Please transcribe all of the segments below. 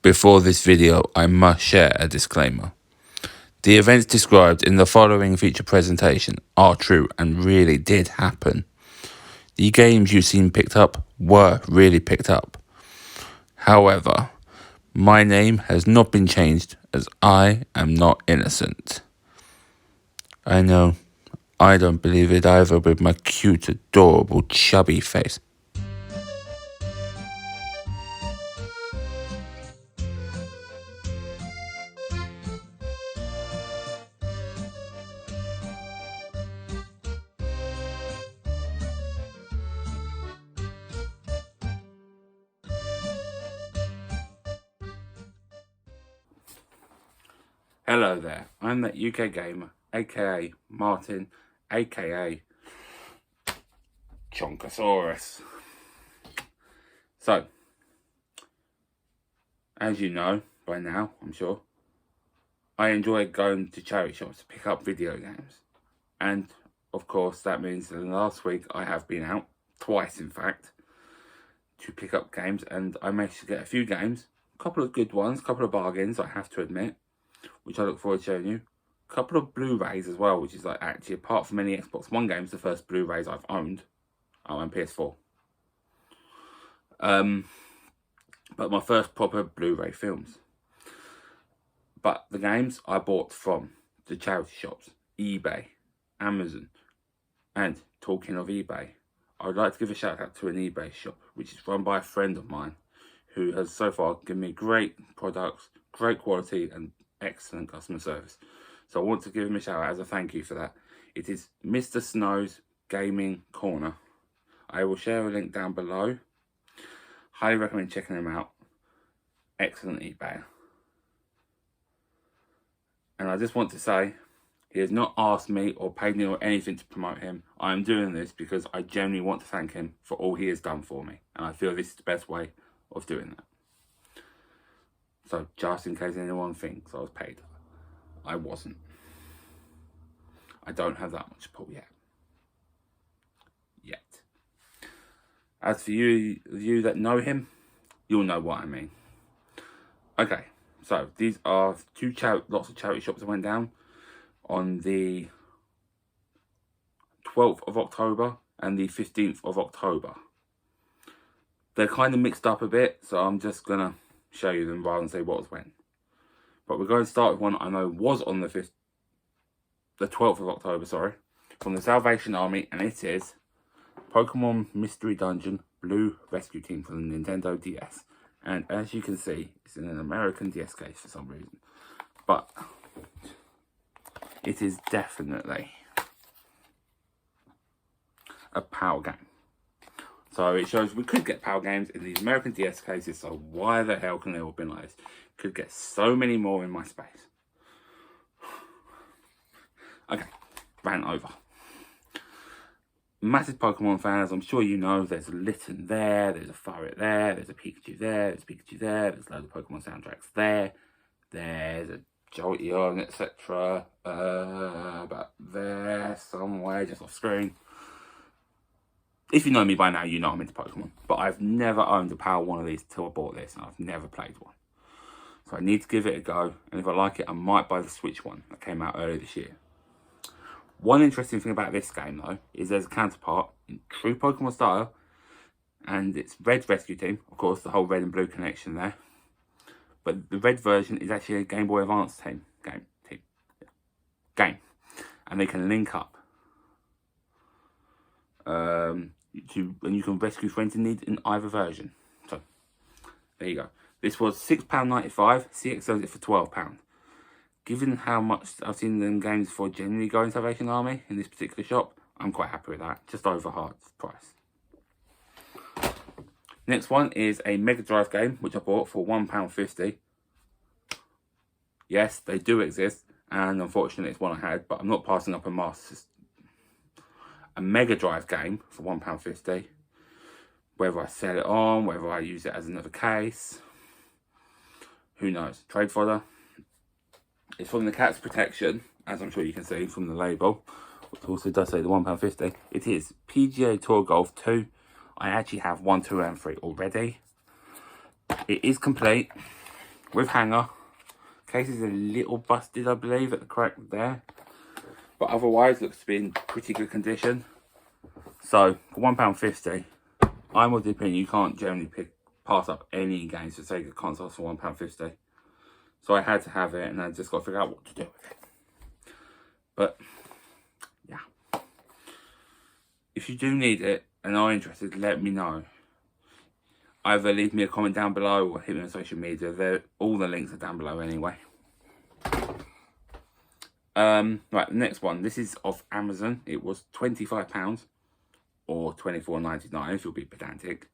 Before this video, I must share a disclaimer. The events described in the following feature presentation are true and really did happen. The games you've seen picked up were really picked up. However, my name has not been changed as I am not innocent. I know, I don't believe it either with my cute, adorable, chubby face. Hello there, I'm that UK gamer, aka Martin, aka Chonkosaurus. So, as you know by now, I'm sure, I enjoy going to charity shops to pick up video games. And, of course, that means that last week I have been out, twice in fact, to pick up games. And I managed to get a few games, a couple of good ones, a couple of bargains, I have to admit, which I look forward to showing you. A couple of Blu-Rays as well, which is like actually, apart from any Xbox One games, the first Blu-Rays I've owned. Oh, and PS4. But my first proper Blu-ray films. But the games I bought from the charity shops, eBay, Amazon. And talking of eBay, I would like to give a shout out to an eBay shop, which is run by a friend of mine, who has so far given me great products, great quality, and excellent customer service. So I want to give him a shout out as a thank you for that. It is Mr. Snow's Gaming Corner. I will share a link down below. Highly recommend checking him out. Excellent eBay. And I just want to say, he has not asked me or paid me or anything to promote him. I am doing this because I genuinely want to thank him for all he has done for me. And I feel this is the best way of doing that. So, just in case anyone thinks I was paid, I wasn't. I don't have that much pull yet. As for you that know him, you'll know what I mean. Okay, so these are lots of charity shops that went down on the 12th of October and the 15th of October. They're kind of mixed up a bit, so I'm just going to show you them rather than say what was when. But we're going to start with one I know was on the 12th of October, sorry, from the Salvation Army, and it is Pokemon Mystery Dungeon Blue Rescue Team for the Nintendo DS. And as you can see, it's in an American DS case for some reason. But it is definitely a PAL game. So it shows we could get PAL games in these American DS cases, so why the hell can they all be like this? Could get so many more in my space. Okay, ran over. Massive Pokemon fan, as I'm sure you know, there's a Litten there, there's a Furret there, there's a Pikachu there, there's a Pikachu there, there's loads of Pokemon soundtracks there, there's a Jolteon, etc. About there somewhere, just off screen. If you know me by now, you know I'm into Pokemon, but I've never owned a PAL one of these until I bought this, and I've never played one. So I need to give it a go, and if I like it, I might buy the Switch one that came out earlier this year. One interesting thing about this game, though, is there's a counterpart in true Pokemon style, and it's Red Rescue Team, of course, the whole red and blue connection there. But the red version is actually a Game Boy Advance game, and they can link up. And you can rescue friends in need in either version. So there you go. This was £6.95. CX sells it for £12. Given how much I've seen them games for generally going Salvation Army in this particular shop, I'm quite happy with that. Just over half price. Next one is a Mega Drive game, which I bought for £1.50. Yes, they do exist, and unfortunately it's one I had, but I'm not passing up a Master System. A Mega Drive game for £1.50. Whether I sell it on, whether I use it as another case, who knows? Trade fodder. It's from the Cat's Protection, as I'm sure you can see from the label, which also does say the £1.50. It is PGA Tour Golf 2. I actually have 1, 2, and 3 already. It is complete. with hanger. Case is a little busted, I believe, at the crack there. But otherwise, looks to be in pretty good condition. So, for £1.50, I'm of the opinion you can't generally pass up any games for Sega consoles for £1.50. So I had to have it, and I just got to figure out what to do with it. But, yeah. If you do need it and are interested, let me know. Either leave me a comment down below or hit me on social media. All the links are down below anyway. Right, the next one. This is off Amazon. It was £25 or £24.99 if you'll be pedantic.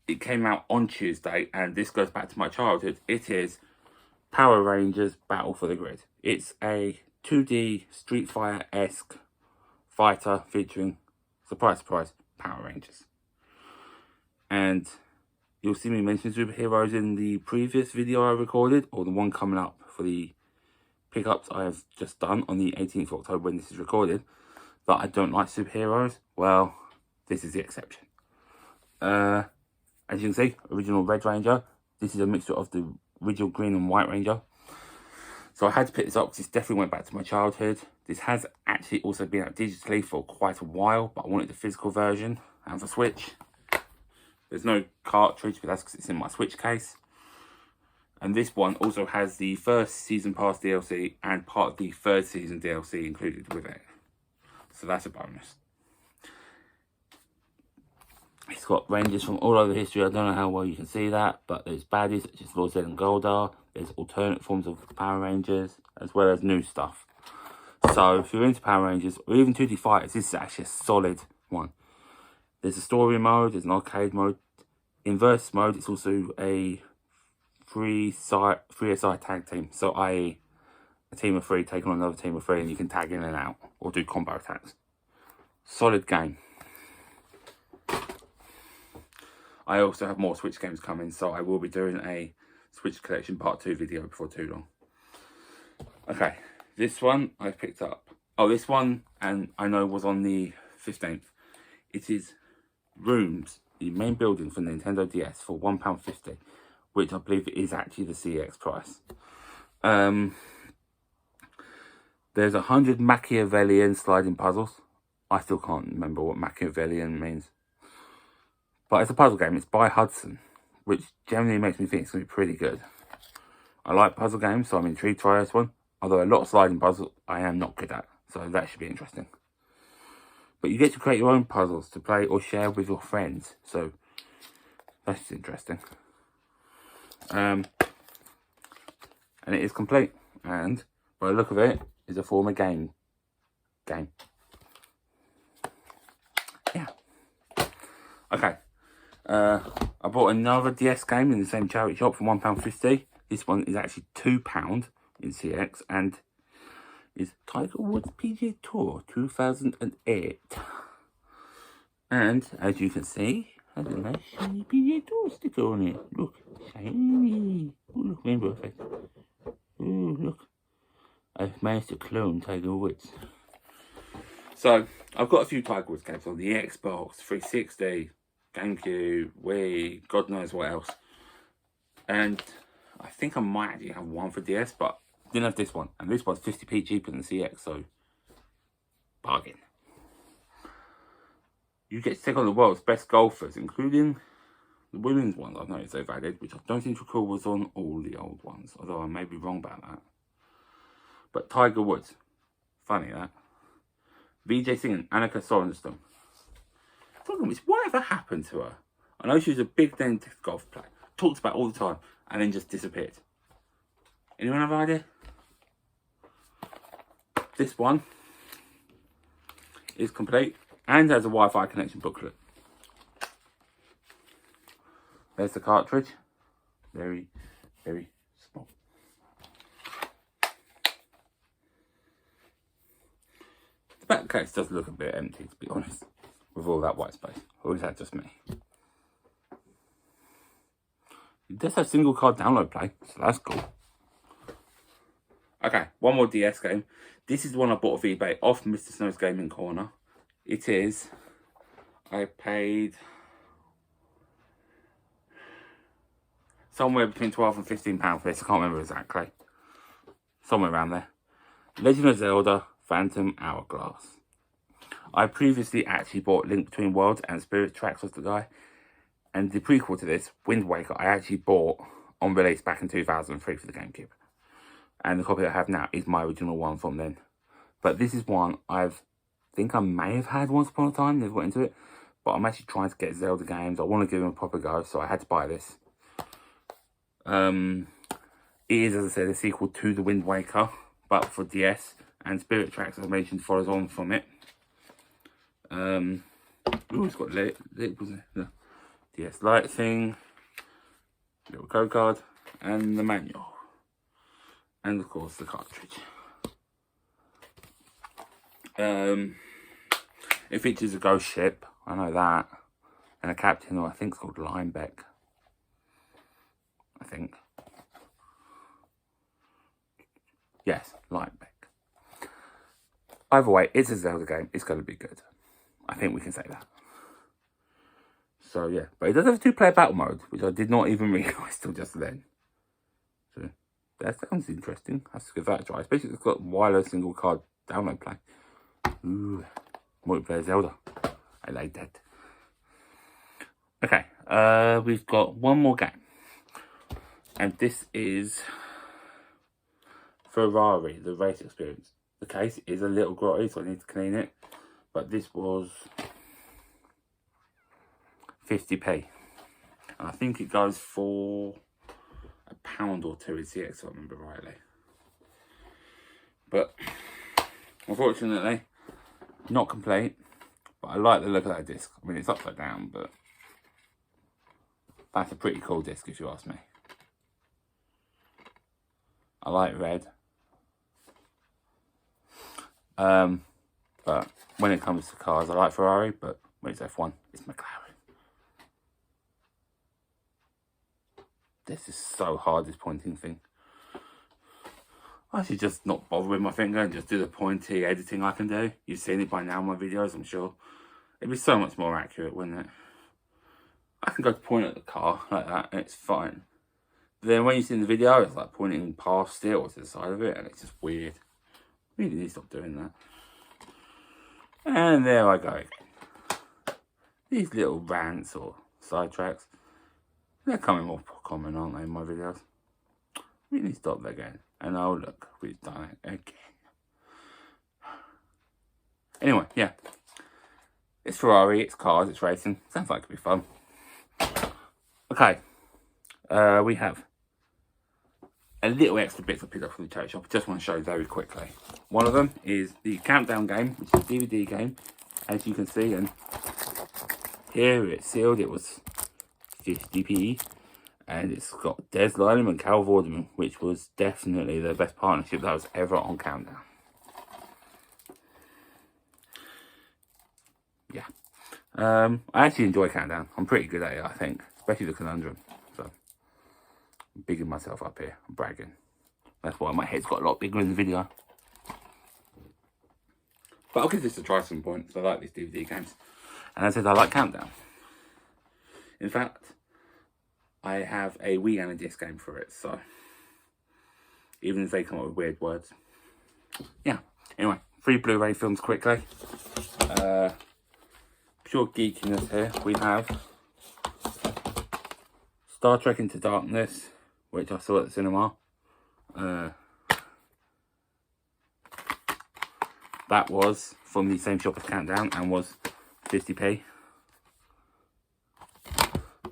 It came out on Tuesday, and this goes back to my childhood. It is Power Rangers Battle for the Grid. It's a 2D Street Fighter-esque fighter featuring, surprise, surprise, Power Rangers. And you'll see me mention superheroes in the previous video I recorded, or the one coming up for the pickups I have just done on the 18th of October when this is recorded. But I don't like superheroes. Well, this is the exception. As you can see, original Red Ranger. This is a mixture of the original Green and White Ranger. So I had to pick this up because this definitely went back to my childhood. This has actually also been out digitally for quite a while, but I wanted the physical version and for Switch. There's no cartridge, but that's because it's in my Switch case. And this one also has the first Season Pass DLC and part of the third season DLC included with it. So that's a bonus. It's got Rangers from all over history. I don't know how well you can see that, but there's baddies such as Lord Zed and Goldar. There's alternate forms of Power Rangers, as well as new stuff. So if you're into Power Rangers, or even 2D Fighters, this is actually a solid one. There's a story mode, there's an arcade mode. In versus mode, it's also a three-a-side tag team. So i.e. a team of 3 taking on another team of 3, and you can tag in and out, or do combo attacks. Solid game. I also have more Switch games coming, so I will be doing a Switch Collection Part 2 video before too long. Okay, this one I picked up. Oh, this one, and I know was on the 15th. It is Rooms, the main building for Nintendo DS for £1.50, which I believe is actually the CX price. There's 100 Machiavellian sliding puzzles. I still can't remember what Machiavellian means. But it's a puzzle game. It's by Hudson, which generally makes me think it's going to be pretty good. I like puzzle games, so I'm intrigued to try this one. Although a lot of sliding puzzles I am not good at, so that should be interesting. But you get to create your own puzzles to play or share with your friends, so that's interesting. And it is complete, and by the look of it, is a former game. Yeah. Okay. I bought another DS game in the same charity shop for £1.50. This one is actually £2 in CX and is Tiger Woods PGA Tour 2008. And as you can see, has a nice shiny PGA Tour sticker on it. Look, shiny. Oh, look, rainbow effect. Oh, look. I've managed to clone Tiger Woods. So, I've got a few Tiger Woods games on the Xbox 360. GameCube, Wii, God knows what else. And I think I might actually have one for DS, but didn't have this one. And this one's 50p cheaper than CX, so bargain. You get to take on the world's best golfers, including the women's ones I've noticed they've added, which I don't seem to recall was on all the old ones, although I may be wrong about that. But Tiger Woods, funny that. Vijay Singh and Annika Sorenstam. Problem is, whatever happened to her? I know she was a big name golf player, talked about all the time, and then just disappeared. Anyone have an idea? This one is complete and has a Wi-Fi connection booklet. There's the cartridge. Very, very small. The back case does look a bit empty, to be honest, with all that white space. Or is that just me? It does have single card download play, so that's cool. Okay, one more DS game. This is the one I bought off eBay, off Mr. Snow's Gaming Corner. It is, I paid somewhere between £12 and £15 for this. I can't remember exactly. Somewhere around there. Legend of Zelda Phantom Hourglass. I previously actually bought Link Between Worlds and Spirit Tracks was the guy. And the prequel to this, Wind Waker, I actually bought on release back in 2003 for the GameCube. And the copy I have now is my original one from then. But this is one I think I may have had once upon a time, never got into it. But I'm actually trying to get Zelda games. I want to give them a proper go, so I had to buy this. It is, as I said, a sequel to the Wind Waker, but for DS. And Spirit Tracks, as I mentioned, follows on from it. Ooh, it's got the DS Lite thing, little code card, and the manual. And of course the cartridge. It features a ghost ship, I know that, and a captain who I think is called Linebeck. I think. Yes, Linebeck. Either way, it's a Zelda game, it's going to be good. I think we can say that. So yeah, but it does have a 2-player battle mode, which I did not even realise till just then. So that sounds interesting. I have to give that a try. Especially if it's got wireless single card download play. Ooh, multiplayer Zelda. I like that. Okay, we've got one more game. And this is Ferrari, the race experience. The case is a little grotty, so I need to clean it. But this was 50p. And I think it goes for £1 or £2 in CX, if I remember rightly. But unfortunately, not complete. But I like the look of that disc. I mean, it's upside down, but that's a pretty cool disc if you ask me. I like red. But when it comes to cars, I like Ferrari, but when it's F1, it's McLaren. This is so hard, this pointing thing. I should just not bother with my finger and just do the pointy editing I can do. You've seen it by now in my videos, I'm sure. It'd be so much more accurate, wouldn't it? I can go to point at the car like that and it's fine. But then when you see the video, it's like pointing past it or to the side of it and it's just weird. Really need to stop doing that. And there I go again. These little rants or sidetracks, they're coming more common, aren't they, in my videos? Really stop that again. And oh look, we've done it again. Anyway, yeah. It's Ferrari, it's cars, it's racing. Sounds like it could be fun. Okay. We have a little extra bits I picked up from the charity shop. I just want to show you very quickly. One of them is the Countdown game, which is a DVD game, as you can see. And here it's sealed. It was 50p. And it's got Des Lynam and Cal Vorderman, which was definitely the best partnership that was ever on Countdown. Yeah. I actually enjoy Countdown. I'm pretty good at it, I think. Especially the Conundrum. So, I'm bigging myself up here. I'm bragging. That's why my head's got a lot bigger in the video. But I'll give this a try at some point. So I like these DVD games. And as I said, I like Countdown. In fact, I have a Wii and a disc game for it, so even if they come up with weird words. Yeah, anyway, 3 Blu-ray films quickly. Pure geekiness here. We have Star Trek Into Darkness, which I saw at the cinema. That was from the same shop as Countdown and was 50p.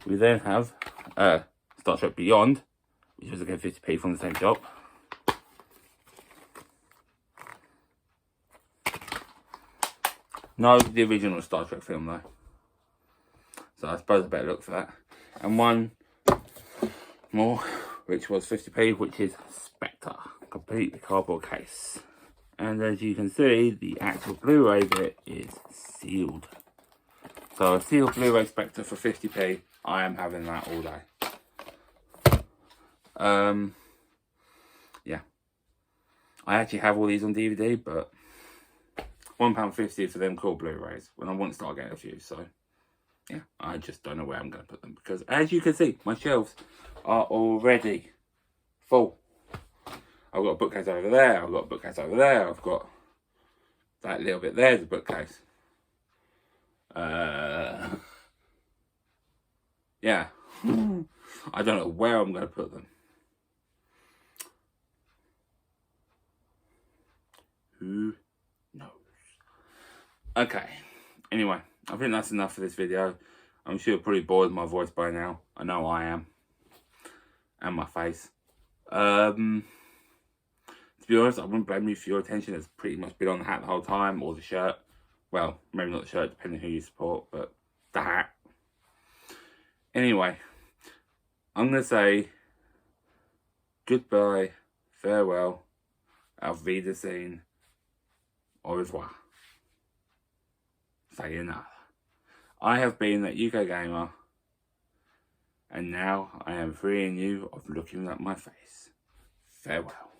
We then have Star Trek Beyond, which was again 50p from the same shop. No, the original Star Trek film though. So I suppose I better look for that. And one more, which was 50p, which is Spectre, complete cardboard case. And as you can see, the actual Blu-ray bit is sealed. So a sealed Blu-ray Spectre for 50p. I am having that all day. Yeah. I actually have all these on DVD, but £1.50 for them cool Blu-rays when I want to start getting a few. So, yeah, I just don't know where I'm going to put them. Because as you can see, my shelves are already full. I've got a bookcase over there. I've got a bookcase over there. I've got that little bit there's a bookcase. Yeah. I don't know where I'm going to put them. Who knows? Okay. Anyway, I think that's enough for this video. I'm sure you're probably bored with my voice by now. I know I am. And my face. To be honest, I wouldn't blame you for your attention. It's pretty much been on the hat the whole time, or the shirt. Well, maybe not the shirt, depending on who you support, but the hat. Anyway, I'm going to say goodbye, farewell, auf Wiedersehen, au revoir. Sayonara. I have been that UK Gamer, and now I am freeing you of looking at my face. Farewell.